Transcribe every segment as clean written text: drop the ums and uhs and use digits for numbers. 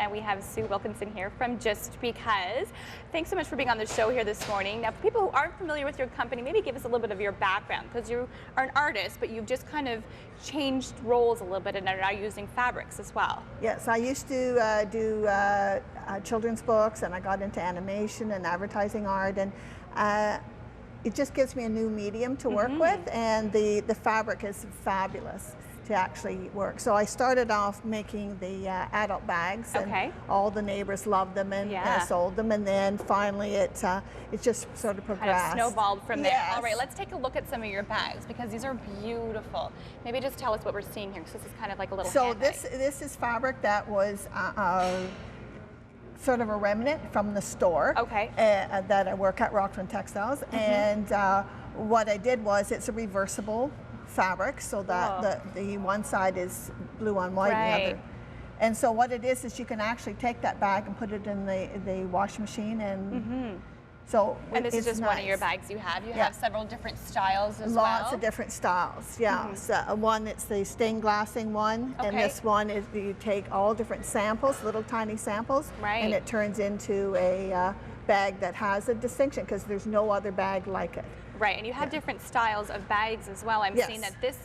and we have Sue Wilkinson here from Just Because. Thanks so much for being on the show here this morning. Now, for people who aren't familiar with your company, maybe give us a little bit of your background, because you are an artist, but you've just kind of changed roles a little bit and are now using fabrics as well. Yes, I used to do children's books, and I got into animation and advertising art, and it just gives me a new medium to work with, and the fabric is fabulous to actually work. So I started off making the adult bags, and all the neighbors loved them, and I sold them, and then finally it just sort of progressed. Kind of snowballed from there. All right, let's take a look at some of your bags, because these are beautiful. Maybe just tell us what we're seeing here, because this is kind of like a little handbag. This is fabric that was sort of a remnant from the store that I work at, Rockland Textiles, and what I did was, it's a reversible fabric, so that the one side is blue on white and the other. And so what it is you can actually take that bag and put it in the washing machine, and so and this is just one of your bags you have. You have several different styles as well. Lots of different styles, So one, it's the stained glassing one, and this one is you take all different samples, little tiny samples, and it turns into a bag that has a distinction, because there's no other bag like it. Right, and you have different styles of bags as well. I'm seeing that this,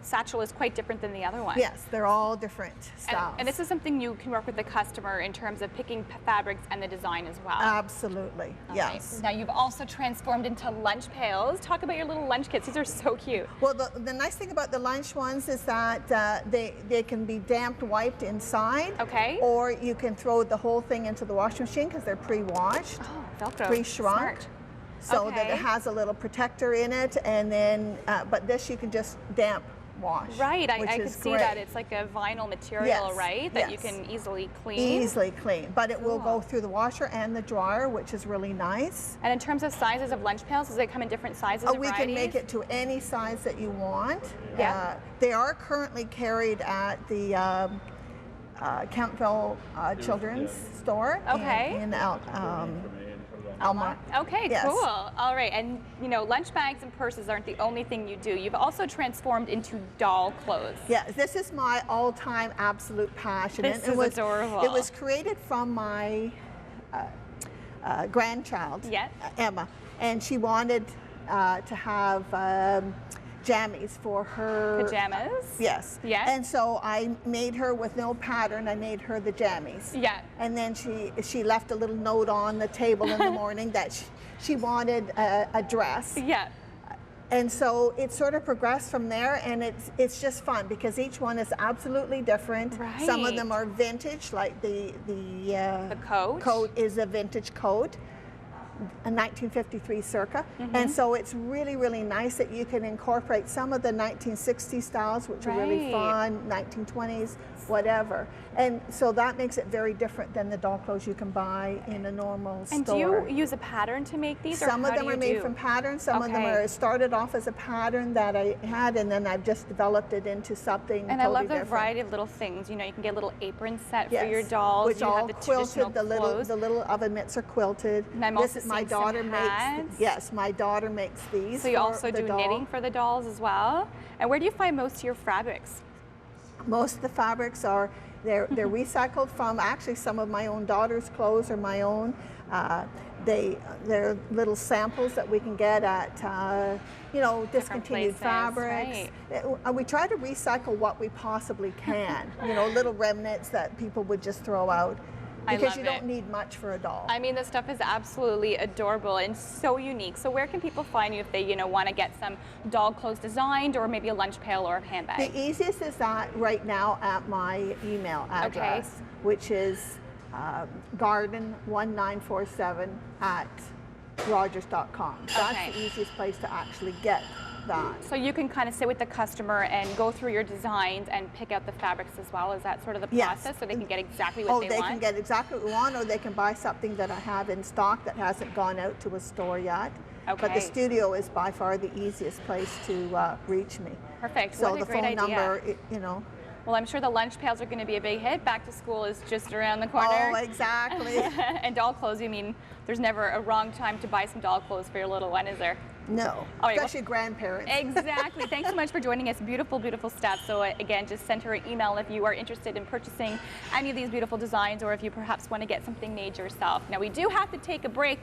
satchel is quite different than the other one. Yes, they're all different styles. And this is something you can work with the customer in terms of picking fabrics and the design as well. Absolutely, yes. Right. Now you've also transformed into lunch pails. Talk about your little lunch kits. These are so cute. Well, the nice thing about the lunch ones is that they can be damp wiped inside. Or you can throw the whole thing into the washing machine, because they're pre-washed. Oh, Velcro. Pre-shrunk. Smart. So that it has a little protector in it, and then, but this you can just damp wash. Right, I could see that. It's like a vinyl material, right? That you can easily clean. Easily clean, but it will go through the washer and the dryer, which is really nice. And in terms of sizes of lunch pails, does they come in different sizes or we varieties? can make it to any size that you want. They are currently carried at the Campbell Children's Store in Elmont. Okay, cool. All right, and lunch bags and purses aren't the only thing you do. You've also transformed into doll clothes. Yeah, this is my all-time absolute passion. This is adorable. It was created from my grandchild, Emma, and she wanted to have jammies for her pajamas. Yes. And so I made her, with no pattern, I made her the jammies. And then she left a little note on the table in the morning that she wanted a dress. And so it sort of progressed from there, and it's just fun, because each one is absolutely different. Some of them are vintage, like the coat is a vintage coat, a 1953 circa, and so it's really, really nice that you can incorporate some of the 1960s styles, which are really fun, 1920s, whatever. And so that makes it very different than the doll clothes you can buy in a normal store. And do you use a pattern to make these? Some of them are made from patterns, some of them are started off as a pattern that I had, and then I've just developed it into something And totally I love the different. variety of little things. You can get a little apron set for your dolls. Which you all have the quilted, the clothes. little oven mitts are quilted. And I'm also my daughter makes. Yes, my daughter makes these. So you also do knitting for the dolls as well. And where do you find most of your fabrics? Most of the fabrics are they're recycled from actually some of my own daughter's clothes, or my own. They're little samples that we can get at discontinued fabrics. We try to recycle what we possibly can. Little remnants that people would just throw out. Because you don't need much for a doll. I mean, this stuff is absolutely adorable and so unique. So where can people find you if they, want to get some doll clothes designed, or maybe a lunch pail or a handbag? The easiest is that right now at my email address, which is garden1947@rogers.com. That's the easiest place to actually get that. So you can kind of sit with the customer and go through your designs and pick out the fabrics as well. Is that sort of the process, so they can get exactly what they want? Oh, they can get exactly what we want, or they can buy something that I have in stock that hasn't gone out to a store yet. But the studio is by far the easiest place to reach me. Perfect. So what a the great phone idea. number, Well, I'm sure the lunch pails are going to be a big hit. Back to school is just around the corner. Oh, exactly. And doll clothes, you mean there's never a wrong time to buy some doll clothes for your little one, is there? No, especially grandparents. Exactly. Thanks so much for joining us. Beautiful, beautiful stuff. So again, just send her an email if you are interested in purchasing any of these beautiful designs, or if you perhaps want to get something made yourself. Now, we do have to take a break.